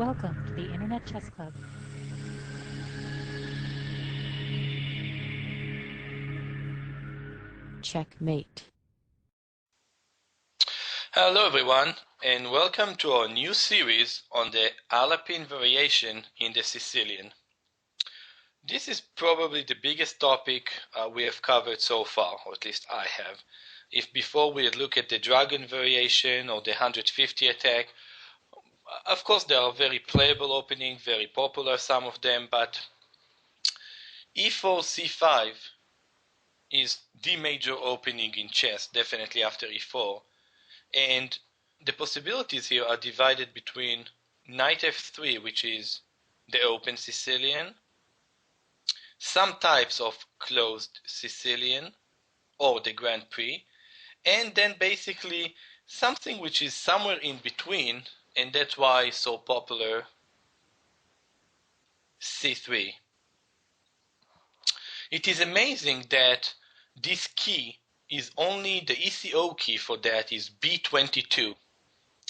Welcome to the Internet Chess Club. Checkmate. Hello everyone, and welcome to our new series on the Alapin variation in the Sicilian. This is probably the biggest topic we have covered so far, or at least I have. If before we had looked at the dragon variation or the 150 attack, of course there are very playable openings, very popular some of them, but e4, c5 is the major opening in chess, definitely after e4. And the possibilities here are divided between knight f3, which is the open Sicilian, some types of closed Sicilian, or the Grand Prix, and then basically something which is somewhere in between, and that's why it's so popular, c3. It is amazing that this key is only the ECO key for that is B22.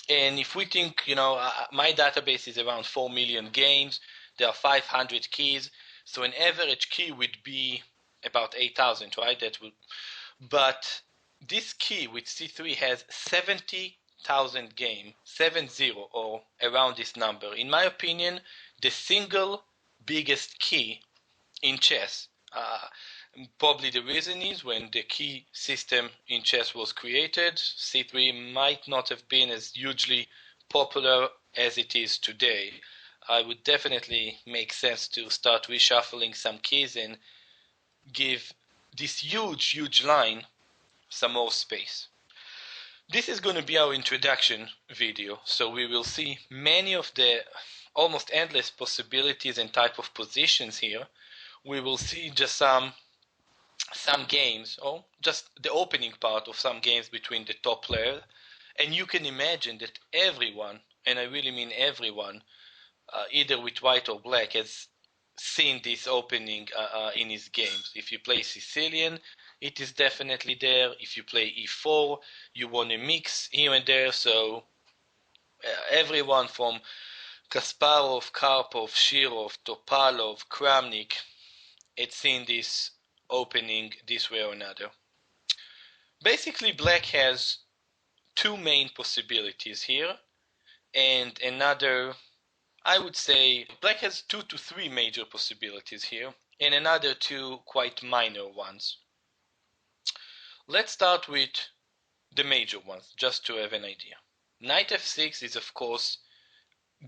And if we think, my database is around 4 million games, there are 500 keys, so an average key would be about 8,000, right? But this key with C3 has 70,000 games, 70 or around this number. In my opinion, the single biggest key in chess. Probably the reason is when the key system in chess was created, C3 might not have been as hugely popular as it is today. I would definitely make sense to start reshuffling some keys and give this huge line some more space. This is going to be our introduction video, so we will see many of the almost endless possibilities and type of positions here. We will see just some games, or just the opening part of some games between the top players, and you can imagine that everyone, and I really mean everyone, either with white or black, has seen this opening in his games. If you play Sicilian, it is definitely there. If you play e4, you want to mix here and there, so everyone from Kasparov, Karpov, Shirov, Topalov, Kramnik had seen this opening this way or another. Basically, black has two main possibilities here, and another, I would say, black has 2 to 3 major possibilities here, and another 2 quite minor ones. Let's start with the major ones, just to have an idea. Knight f6 is, of course,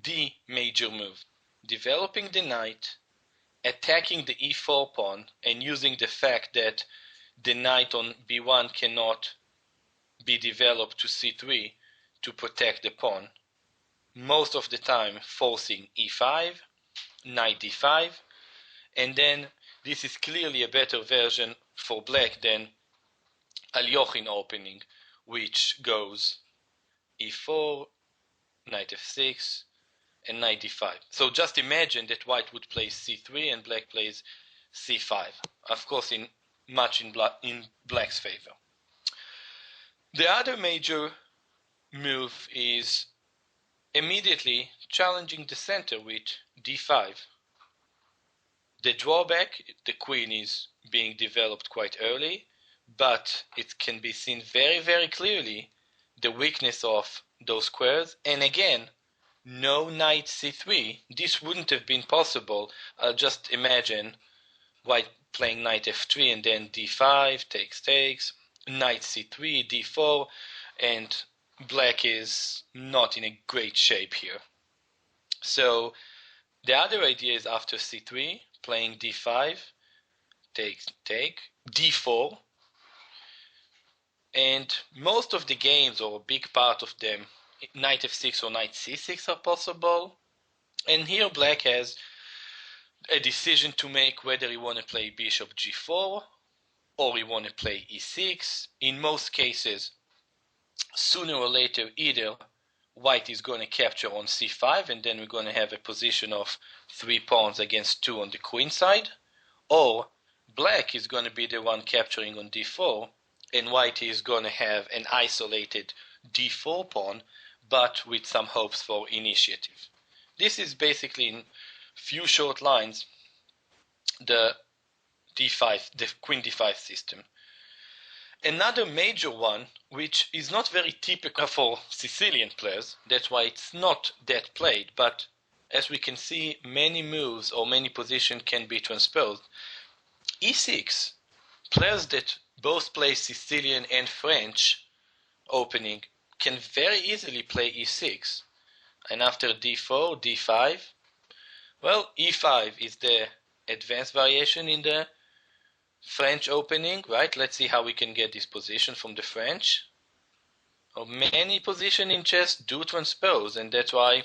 the major move. Developing the knight, attacking the e4 pawn, and using the fact that the knight on b1 cannot be developed to c3 to protect the pawn. Most of the time forcing e5, knight d5, and then this is clearly a better version for black than Alyoshin opening, which goes e4, knight f6, and knight d5. So just imagine that white would play c3 and black plays c5. Of course, in black's favor. The other major move is immediately challenging the center with d5. The drawback, the queen is being developed quite early, but it can be seen very clearly the weakness of those squares, and again, no knight c3. This wouldn't have been possible. Just imagine white playing knight f3 and then d5, takes, knight c3, d4, and black is not in a great shape here. So the other idea is after c3, playing d5, take, d4, and most of the games, or a big part of them, knight f6 or knight c6 are possible, and here black has a decision to make whether he want to play bishop g4 or he want to play e6. In most cases, sooner or later, either white is going to capture on c5, and then we're going to have a position of 3 pawns against 2 on the queen side, or black is going to be the one capturing on d4, and white is going to have an isolated d4 pawn, but with some hopes for initiative. This is basically in few short lines the d5, the queen d5 system. Another major one, which is not very typical for Sicilian players, that's why it's not that played, but as we can see, many moves or many positions can be transposed. e6, players that both play Sicilian and French opening can very easily play e6, and after d4, d5, well, e5 is the advanced variation in the French opening, right? Let's see how we can get this position from the French. Many positions in chess do transpose, and that's why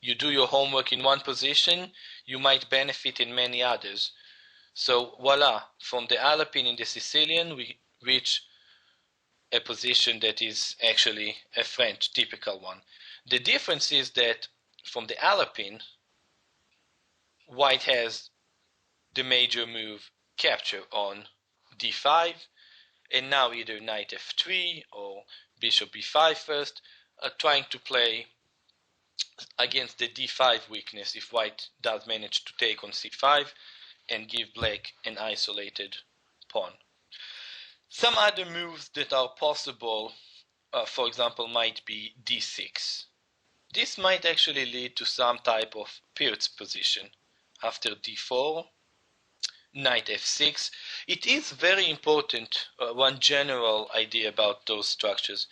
you do your homework in one position, you might benefit in many others. So voila, from the Alapin in the Sicilian, we reach a position that is actually a French typical one. The difference is that from the Alapin, white has the major move capture on d5, and now either knight f3 or bishop b5 first, trying to play against the d5 weakness if white does manage to take on c5 and give black an isolated pawn. Some other moves that are possible, for example, might be d6. This might actually lead to some type of Pirtz position. After d4, knight f6. It is very important, one general idea about those structures.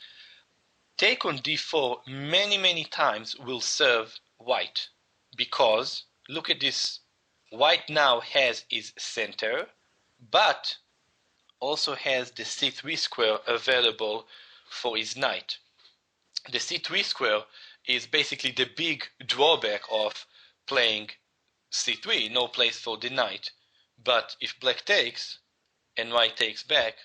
Take on d4 many times will serve white, because look at this, white now has his center, but also has the c3 square available for his knight. The c3 square is basically the big drawback of playing c3, no place for the knight. But if black takes and white takes back,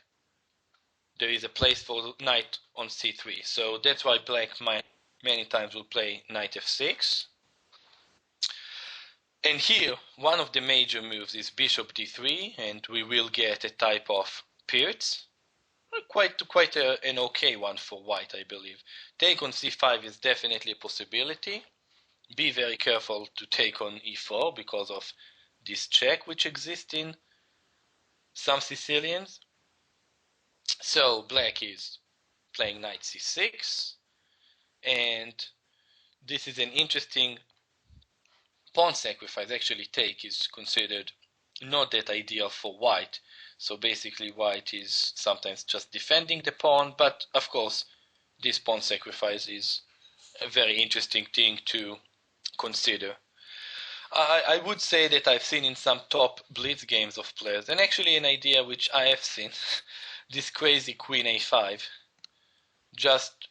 there is a place for knight on c3. So that's why black might many times will play knight f6. And here, one of the major moves is bishop d3, and we will get a type of Pirtz. Quite an okay one for white, I believe. Take on c5 is definitely a possibility. Be very careful to take on e4 because of this check which exists in some Sicilians. So black is playing knight c6, and this is an interesting pawn sacrifice. Actually, take is considered not that ideal for white. So basically white is sometimes just defending the pawn, but of course this pawn sacrifice is a very interesting thing to consider. I would say that I've seen in some top blitz games of players, and actually an idea which I have seen, this crazy queen a5, just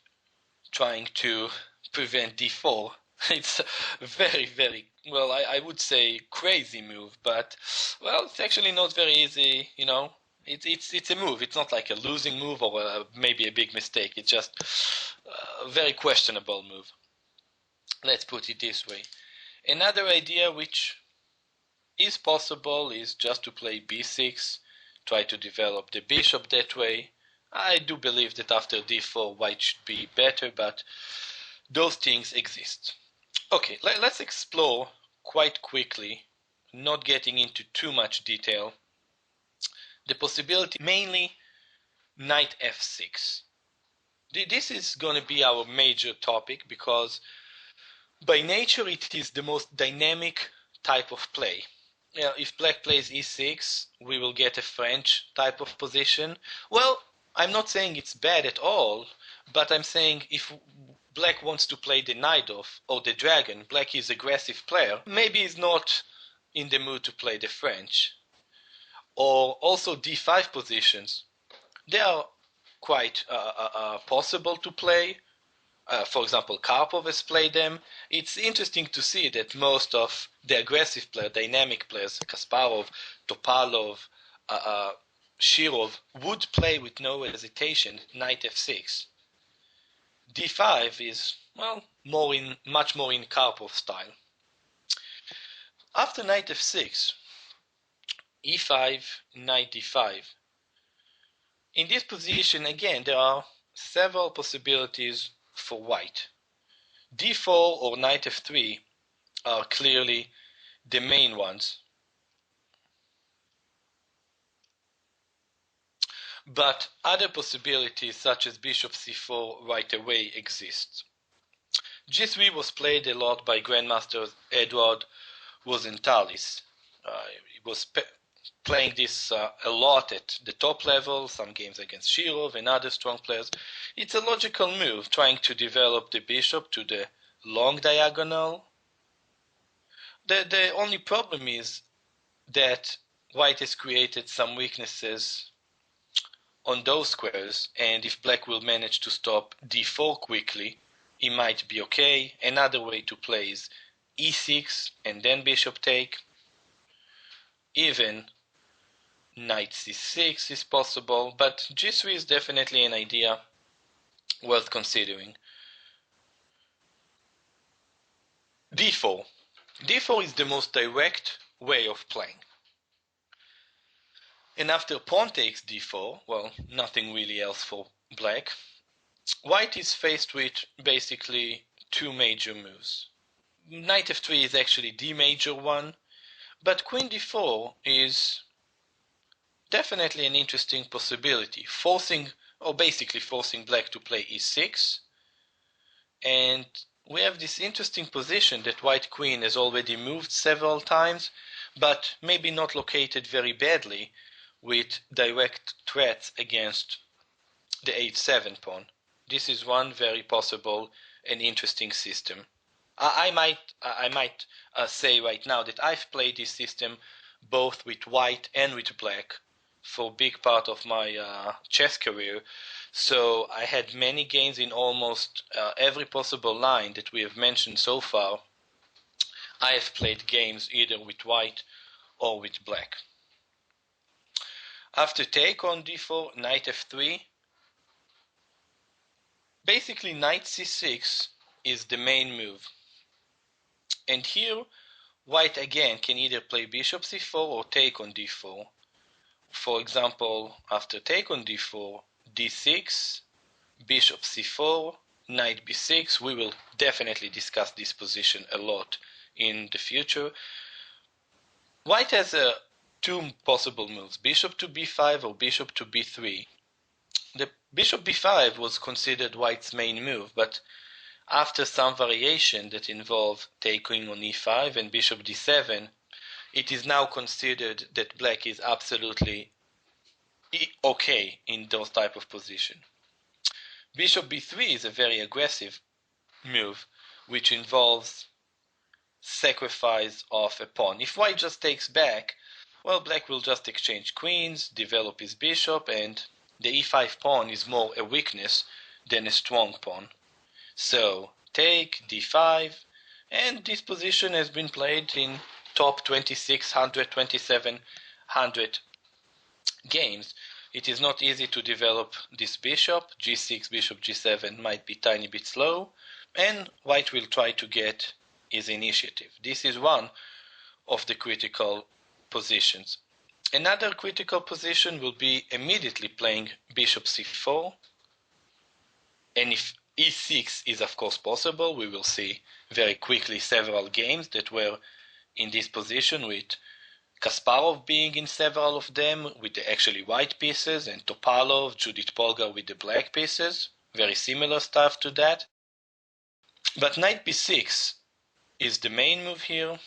trying to prevent d4. It's a very, well, I would say crazy move, but, well, it's actually not very easy, you know. It's a move. It's not like a losing move or maybe a big mistake. It's just a very questionable move. Let's put it this way. Another idea which is possible is just to play b6, try to develop the bishop that way. I do believe that after d4 white should be better, but those things exist. Okay, let's explore quite quickly, not getting into too much detail, the possibility, mainly knight f6. This is going to be our major topic because by nature it is the most dynamic type of play. If black plays e6, we will get a French type of position. Well, I'm not saying it's bad at all, but I'm saying if black wants to play the knight off or the dragon, black is an aggressive player, maybe he's not in the mood to play the French. Or also d5 positions, they are quite possible to play. For example, Karpov has played them. It's interesting to see that most of the aggressive players, dynamic players, Kasparov, Topalov, Shirov, would play with no hesitation knight f6. d5 is, well, much more in Karpov style. After knight f6, e5, knight d5. In this position, again, there are several possibilities for white. d4 or knight f3 are clearly the main ones. But other possibilities such as bishop c4 right away exist. G3 was played a lot by Grandmaster Edward Rosenthalis. He was playing this a lot at the top level, some games against Shirov and other strong players. It's a logical move, trying to develop the bishop to the long diagonal. The only problem is that white has created some weaknesses on those squares, and if black will manage to stop d4 quickly, it might be okay. Another way to play is e6 and then bishop take. Even knight c6 is possible, but g3 is definitely an idea worth considering. d4. d4 is the most direct way of playing. And after pawn takes d4, well, nothing really else for black. White is faced with basically two major moves. Knight f3 is actually the major one, but queen d4 is definitely an interesting possibility, basically forcing black to play e6. And we have this interesting position that white queen has already moved several times, but maybe not located very badly, with direct threats against the h7 pawn. This is one very possible and interesting system. I might say right now that I've played this system both with white and with black for a big part of my chess career. So I had many games in almost every possible line that we have mentioned so far. I have played games either with white or with black. After take on d4, knight f3, basically knight c6 is the main move. And here, white again can either play bishop c4 or take on d4. For example, after take on d4, d6, bishop c4, knight b6. We will definitely discuss this position a lot in the future. White has two possible moves, bishop to b5 or bishop to b3. The bishop b5 was considered white's main move, but after some variation that involve taking on e5 and bishop d7, it is now considered that black is absolutely okay in those type of position. Bishop b3 is a very aggressive move, which involves sacrifice of a pawn. If white just takes back, well, black will just exchange queens, develop his bishop, and the e5 pawn is more a weakness than a strong pawn. So take d5, and this position has been played in top 2600, 2700 games. It is not easy to develop this bishop. g6, bishop g7 might be a tiny bit slow, and white will try to get his initiative. This is one of the critical positions. Another critical position will be immediately playing bishop c4, and if e6 is of course possible, we will see very quickly several games that were in this position, with Kasparov being in several of them with the actually white pieces, and Topalov, Judith Polgar with the black pieces. Very similar stuff to that. But knight b6 is the main move here.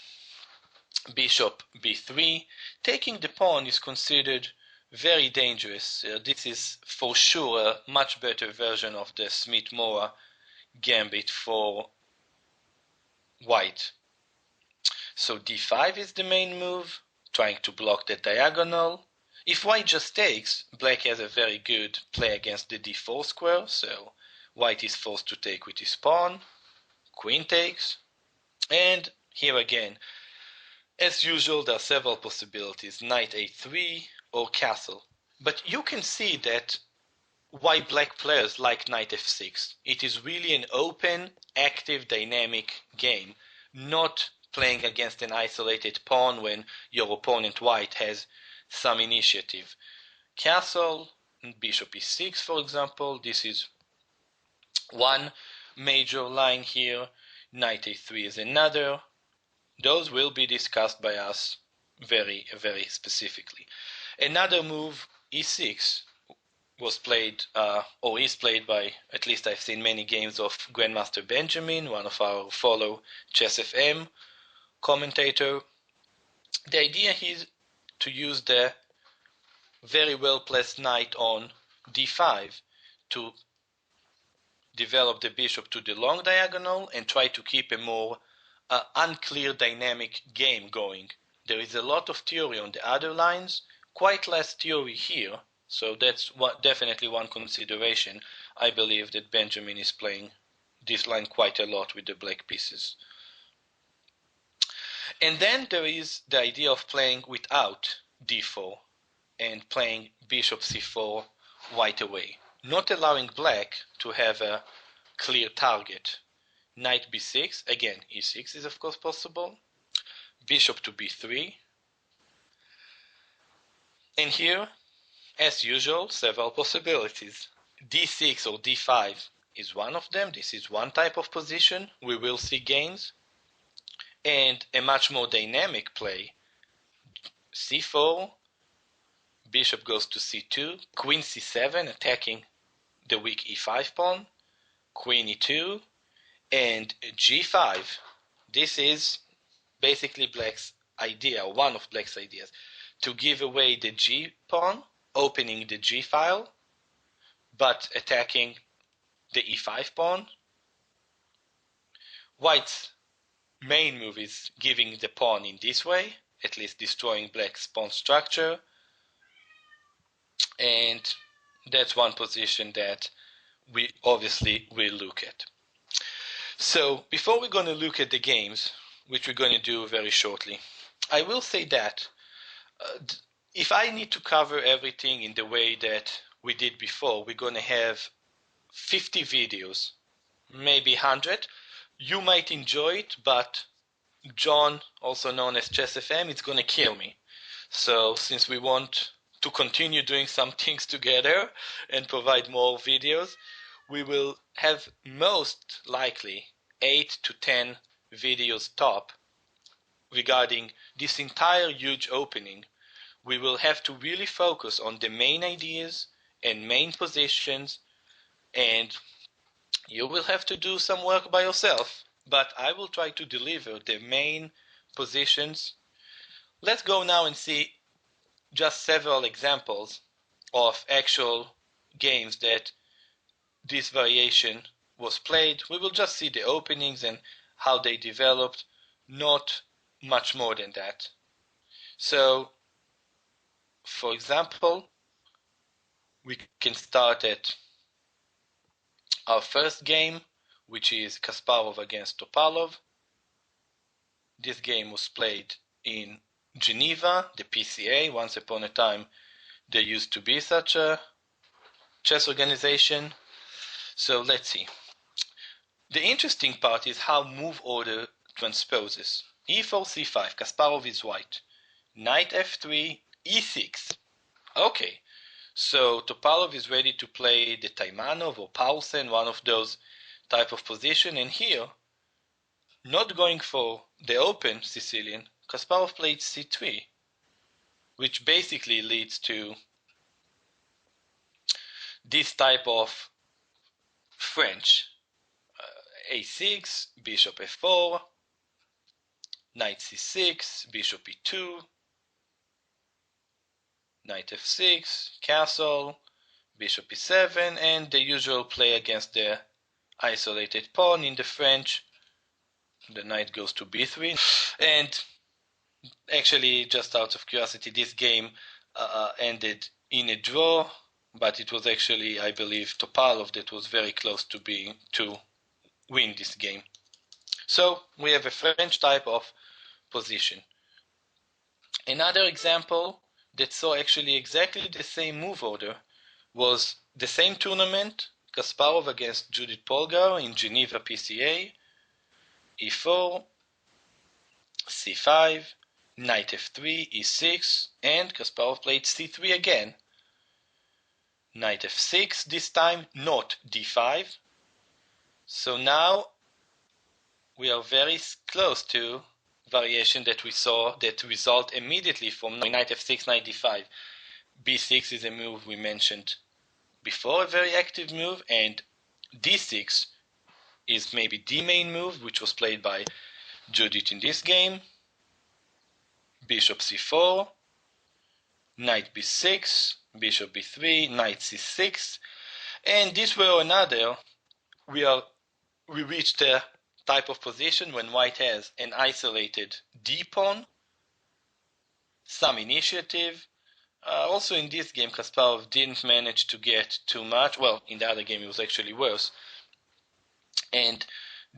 Bishop b3. Taking the pawn is considered very dangerous. This is for sure a much better version of the Smith-Morra gambit for white. So d5 is the main move, trying to block the diagonal. If white just takes, black has a very good play against the d4 square, so white is forced to take with his pawn. Queen takes, and here again, as usual, there are several possibilities, knight a3 or castle. But you can see that why black players like knight f6. It is really an open, active, dynamic game, not playing against an isolated pawn when your opponent white has some initiative. Castle, bishop e6 for example, this is one major line here. Knight a3 is another. Those will be discussed by us very, very specifically. Another move, e6, was played or is played by, at least I've seen many games of Grandmaster Benjamin, one of our fellow Chess FM commentator. The idea is to use the very well placed knight on d5 to develop the bishop to the long diagonal and try to keep a more unclear dynamic game going. There is a lot of theory on the other lines, quite less theory here, so that's definitely one consideration. I believe that Benjamin is playing this line quite a lot with the black pieces. And then there is the idea of playing without d4 and playing bishop c4 white away, not allowing black to have a clear target. Knight b6, again e6 is of course possible, bishop to b3, and here, as usual, several possibilities. d6 or d5 is one of them. This is one type of position. We will see gains. And a much more dynamic play, c4, bishop goes to c2, queen c7 attacking the weak e5 pawn, queen e2, and g5. This is basically black's idea, one of black's ideas, to give away the g pawn, opening the g file, but attacking the e5 pawn. White's main move is giving the pawn in this way, at least destroying black's pawn structure, and that's one position that we obviously will look at. So before we're going to look at the games, which we're going to do very shortly, I will say that if I need to cover everything in the way that we did before, we're going to have 50 videos, maybe 100. You might enjoy it, but John, also known as Chess FM, is going to kill me. So since we want to continue doing some things together and provide more videos, we will have most likely 8 to 10 videos top regarding this entire huge opening. We will have to really focus on the main ideas and main positions, and you will have to do some work by yourself, but I will try to deliver the main positions. Let's go now and see just several examples of actual games that this variation was played. We will just see the openings and how they developed, not much more than that. So, for example, we can start at our first game, which is Kasparov against Topalov. This game was played in Geneva, the PCA. Once upon a time, there used to be such a chess organization. So let's see. The interesting part is how move order transposes. e4, c5, Kasparov is white. Knight f3, e6. Okay, so Topalov is ready to play the Taimanov or Paulsen, one of those type of position, and here, not going for the open Sicilian, Kasparov played c3, which basically leads to this type of French. a6, bishop f4, knight c6, bishop e2, knight f6, castle, bishop e7, and the usual play against the isolated pawn in the French. The knight goes to b3, and actually, just out of curiosity, this game ended in a draw, but it was actually, I believe, Topalov that was very close to win this game. So we have a French type of position. Another example that saw actually exactly the same move order was the same tournament, Kasparov against Judith Polgar in Geneva PCA, e4, c5, knight f3, e6, and Kasparov played c3 again. Knight f6, this time not d5. So now we are very close to variation that we saw that result immediately from knight f6, knight d5. b6 is a move we mentioned before, a very active move, and d6 is maybe the main move, which was played by Judith in this game. Bishop c4, knight b6, bishop b3, knight c6, and this way or another, we reached a type of position when white has an isolated d-pawn, some initiative. Also in this game, Kasparov didn't manage to get too much. Well, in the other game it was actually worse. And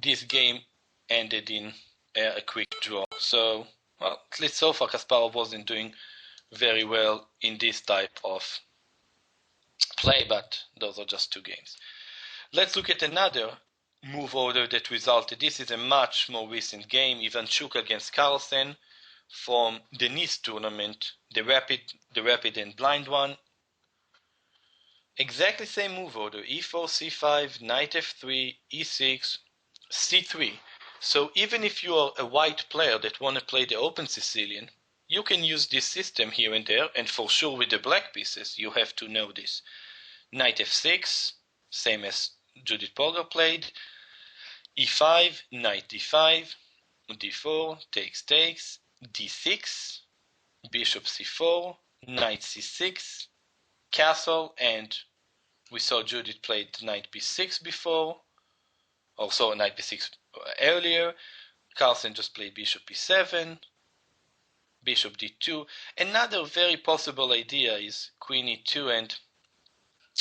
this game ended in a quick draw. So, well, at least so far Kasparov wasn't doing very well in this type of play, but those are just two games. Let's look at another move order that resulted. This is a much more recent game, Ivanchuk against Carlsen from the Nice tournament, the rapid and blind one. Exactly same move order, e4, c5, knight f3, e6, c3. So even if you are a white player that want to play the open Sicilian, you can use this system here and there, and for sure with the black pieces, you have to know this. Knight f6, same as Judith Polgar played, e5, knight d5, d4, takes, d6, bishop c4, knight c6, castle, and we saw Judith played knight b6 before, also knight b6 earlier. Carlsen just played bishop b7, bishop d2. Another very possible idea is queen e2 and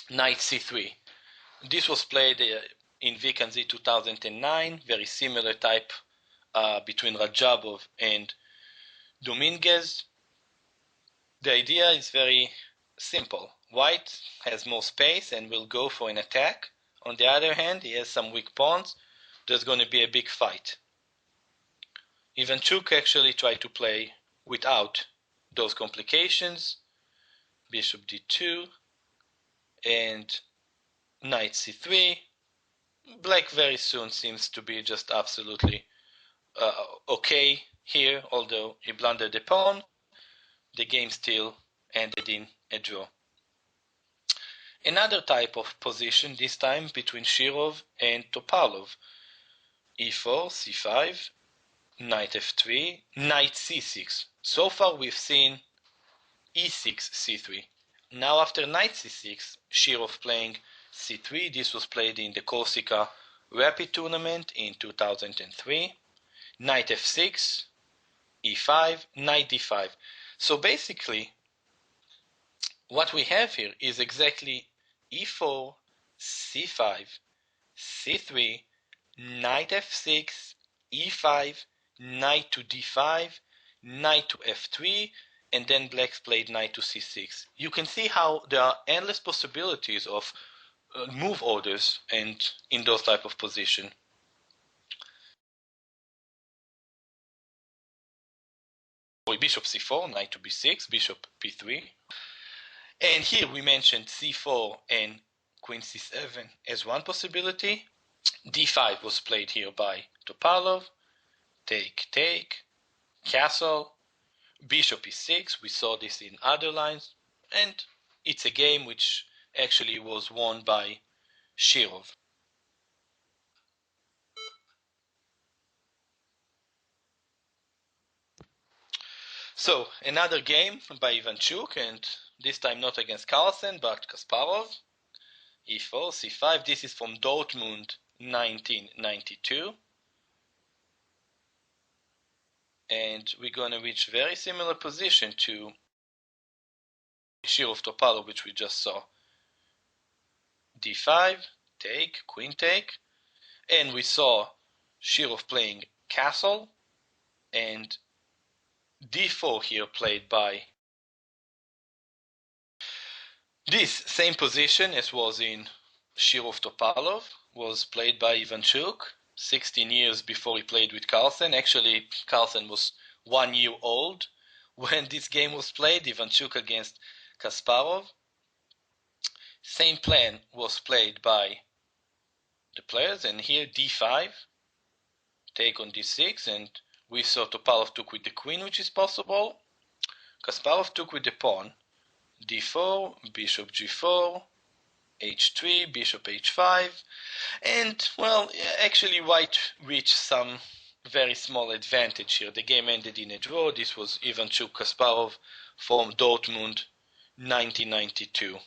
knight c3. This was played in Vikanzi 2009, very similar type between Rajabov and Dominguez. The idea is very simple. White has more space and will go for an attack. On the other hand, he has some weak pawns. There's going to be a big fight. Ivanchuk actually tried to play without those complications. Bishop d2 and knight c3. Black very soon seems to be just absolutely okay here, although he blundered the pawn. The game still ended in a draw. Another type of position, this time between Shirov and Topalov. e4, c5, knight f3, knight c6. So far we've seen e6, c3. Now after knight c6, Shirov playing c3. This was played in the Corsica Rapid Tournament in 2003. Knight f6, e5, knight d5. So basically, what we have here is exactly e4, c5, c3, knight f6, e5, knight to d5, knight to f3, and then black played knight to c6. You can see how there are endless possibilities of move orders and in those type of position. Bishop c4, knight to b6, bishop b3. And here we mentioned c4 and queen c7 as one possibility. d5 was played here by Topalov. Take, castle, bishop e6. We saw this in other lines. And it's a game which actually was won by Shirov. So, another game by Ivanchuk, and this time not against Carlsen, but Kasparov. e4, c5. This is from Dortmund 1992. And we're going to reach very similar position to Shirov Topalov, which we just saw. d5, take, queen take. And we saw Shirov playing castle, and d4 here played by this same position as was in Shirov Topalov was played by Ivanchuk 16 years before he played with Carlsen. Actually, Carlsen was 1 year old when this game was played, Ivanchuk against Kasparov. Same plan was played by the players, and here d5, take on d6, and We saw Topalov took with the queen, which is possible. Kasparov took with the pawn. d4, bishop g4, h3, bishop h5, and, well, actually white reached some very small advantage here. The game ended in a draw. This was Ivanchuk Kasparov from Dortmund, 1992.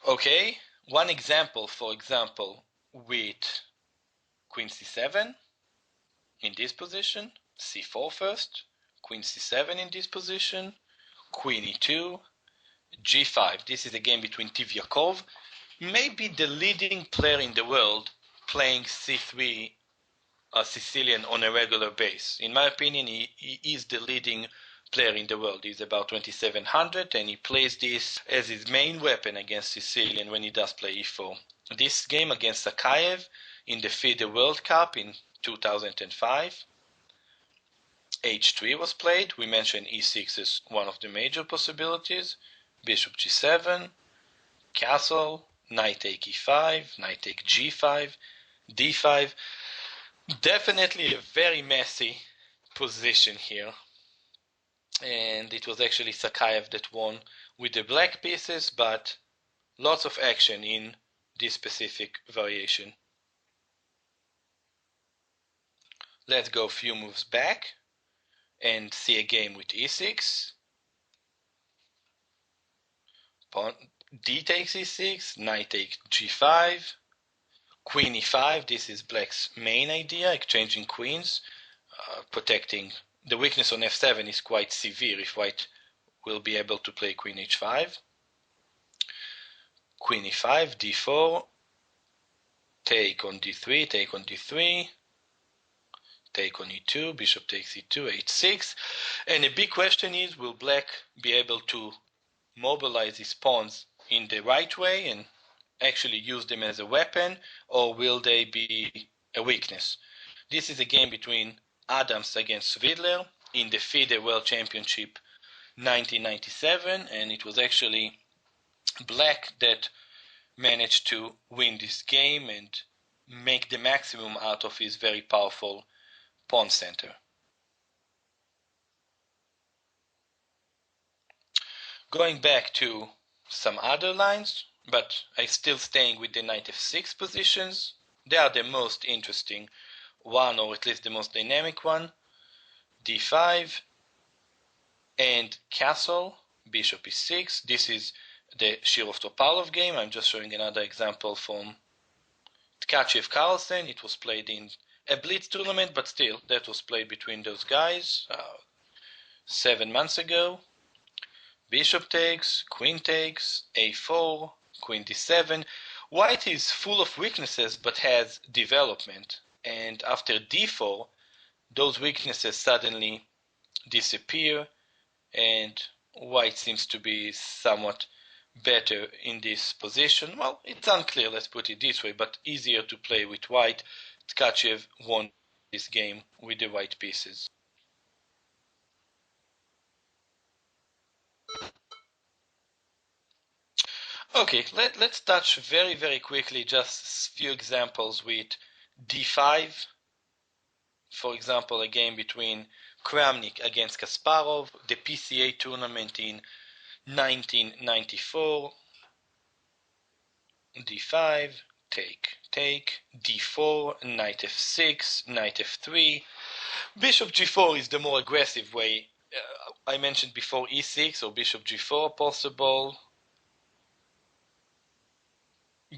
Okay, one example, for example, with queen c7 in this position, c4 first, queen c7 in this position, queen e2, g5. This is a game between Tivyakov, maybe the leading player in the world playing c3 Sicilian on a regular base. In my opinion, he is the leading player in the world. He's about 2700 and he plays this as his main weapon against Sicilian when he does play e4. This game against Sakayev in the FIDE World Cup in 2005, h3 was played. We mentioned e6 as one of the major possibilities. Bishop g7, castle, knight take e5, knight take g5, d5. Definitely a very messy position here. And it was actually Sakayev that won with the black pieces, but lots of action in this specific variation. Let's go a few moves back and see a game with e6. Pawn d takes e6, knight takes g5, queen e5. This is black's main idea, exchanging queens, protecting. The weakness on f7 is quite severe if white will be able to play queen h5. Queen e5, d4, take on d3, take on d3, take on e2, bishop takes e2, h6. And a big question is, will black be able to mobilize his pawns in the right way and actually use them as a weapon, or will they be a weakness? This is a game between Adams against Svidler in the FIDE World Championship 1997, and it was actually black that managed to win this game and make the maximum out of his very powerful pawn center. Going back to some other lines, but I'm still staying with the knight f6 positions. They are the most interesting one, or at least the most dynamic one. d5 and castle, bishop e6. This is the Shirov-Topalov game. I'm just showing another example from Tkachev-Carlsen. It was played in a blitz tournament, but still, that was played between those guys 7 months ago. Bishop takes, queen takes, a4, queen d7. White is full of weaknesses but has development. And after d4, those weaknesses suddenly disappear and white seems to be somewhat better in this position. Well, it's unclear, let's put it this way, but easier to play with white. Tkachev won this game with the white pieces. Okay, let's touch very quickly just a few examples with d5. For example, a game between Kramnik against Kasparov, the PCA tournament in 1994. d5, take, d4, knight f6, knight f3. Bishop g4 is the more aggressive way. I mentioned before e6 or bishop g4 possible.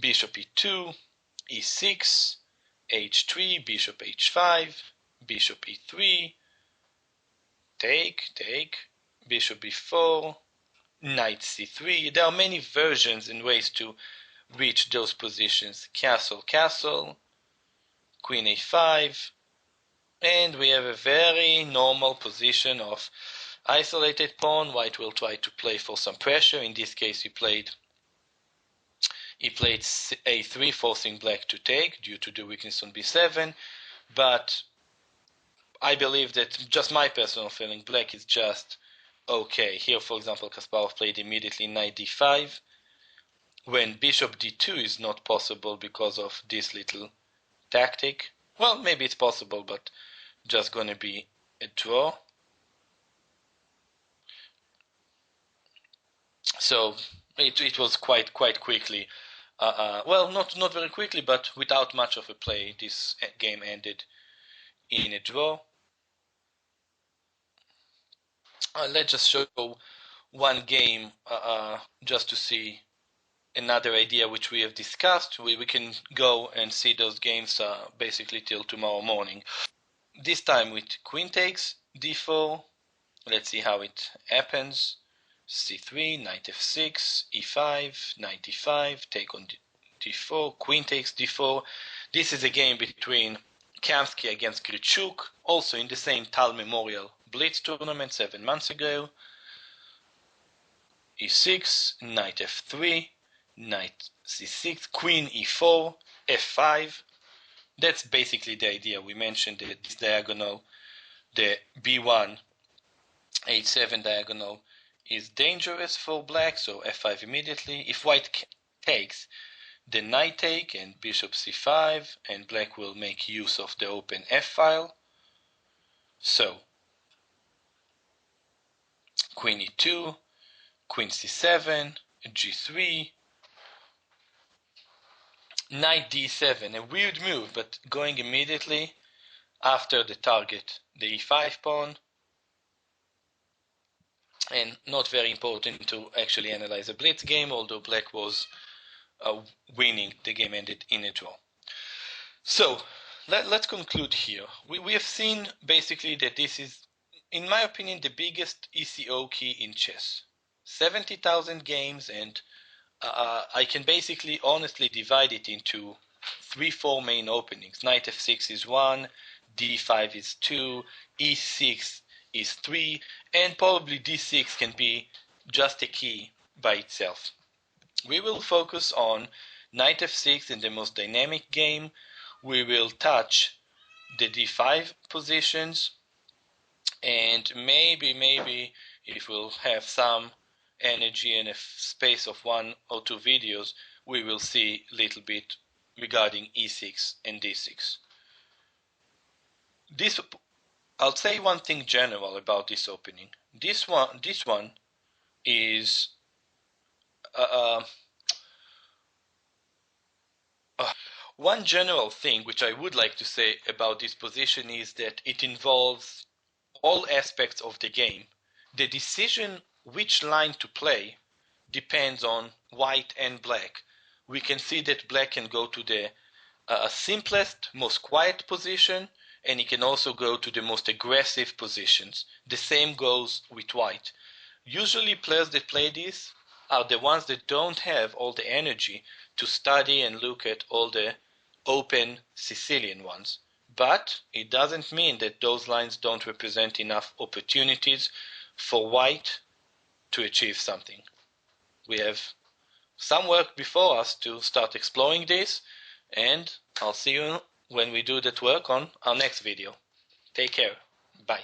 Bishop e2, e6, h3, bishop h5, bishop e3, take, bishop e4, knight c3. There are many versions and ways to reach those positions. Castle, queen a5, and we have a very normal position of isolated pawn. White will try to play for some pressure. In this case, he played a3, forcing black to take due to the weakness on b7, but I believe that, just my personal feeling, black is just okay. Here, for example, Kasparov played immediately knight d5, when bishop d2 is not possible because of this little tactic. Well, maybe it's possible, but just gonna be a draw. So it was quite quickly. Well, not very quickly, but without much of a play, this game ended in a draw. Let's just show one game just to see another idea which we have discussed. We can go and see those games basically till tomorrow morning. This time with queen takes d4. Let's see how it happens. c3, knight f6, e5, knight e5, take on d4, queen takes d4. This is a game between Kamsky against Grichuk, also in the same Tal Memorial Blitz tournament 7 months ago. e6, knight f3, knight c6, queen e4, f5. That's basically the idea. We mentioned that this diagonal, the b1, h7 diagonal, is dangerous for black, so f5 immediately. If white takes, the knight take and bishop c5, and black will make use of the open f-file. So, queen e2, queen c7, g3, knight d7, a weird move, but going immediately after the target, the e5 pawn, and not very important to actually analyze a blitz game, although black was winning. The game ended in a draw. So let's conclude here. We have seen basically that this is, in my opinion, the biggest ECO key in chess. 70,000 games, and I can basically honestly divide it into 3-4 main openings. Knight f6 is 1, d5 is 2, e6 is 3, and probably d6 can be just a key by itself. We will focus on knight f6 in the most dynamic game. We will touch the d5 positions, and maybe if we'll have some energy and a space of 1 or 2 videos, we will see a little bit regarding e6 and d6. I'll say one thing general about this opening. This one is one general thing which I would like to say about this position is that it involves all aspects of the game. The decision which line to play depends on white and black. We can see that black can go to the simplest, most quiet position, and it can also go to the most aggressive positions. The same goes with white. Usually players that play this are the ones that don't have all the energy to study and look at all the open Sicilian ones. But it doesn't mean that those lines don't represent enough opportunities for white to achieve something. We have some work before us to start exploring this, and I'll see you when we do that work on our next video. Take care. Bye.